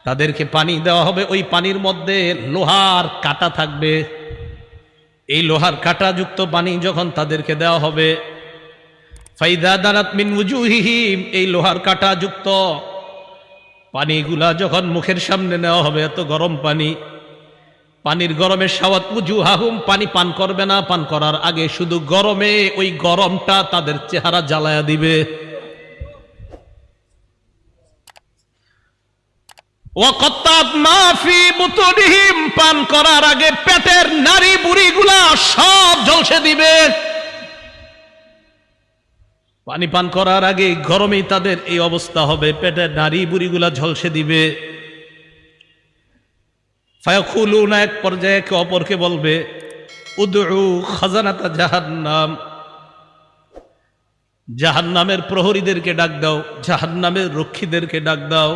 তাদেরকে পানি দেওয়া হবে, ওই পানির মধ্যে লোহার কাঁটা থাকবে। এই লোহার কাঁটাযুক্ত পানি যখন তাদেরকে দেওয়া হবে, ফাইদা দানাত মিন উজুহিহিম, এই লোহার কাঁটাযুক্ত পানিগুলা যখন মুখের সামনে নেওয়া হবে, এত গরম পানি, পানির গরমে সাওয়াত উজুহাহুম, পানি পান করবে না, পান করার আগে শুধু গরমে ওই গরমটা তাদের চেহারা জ্বালায়া দিবে। ওয়াকাত্তাত মা ফি বুতুনিহিম, পান করার আগে পেটের নারী বুড়িগুলা সব ঝলসে দিবে। পানি পান করার আগে গরমেই তাদের এই অবস্থা হবে, পেটের নারী বুড়িগুলা ঝলসে দিবে। ফায়াকুলুনা, এক পর্যায়ে একে অপরকে বলবে, উদউ খাজানাতা জাহান্নাম, জাহান্নামের প্রহরীদেরকে ডাক দাও, জাহান্নামের রক্ষীদেরকে ডাক দাও।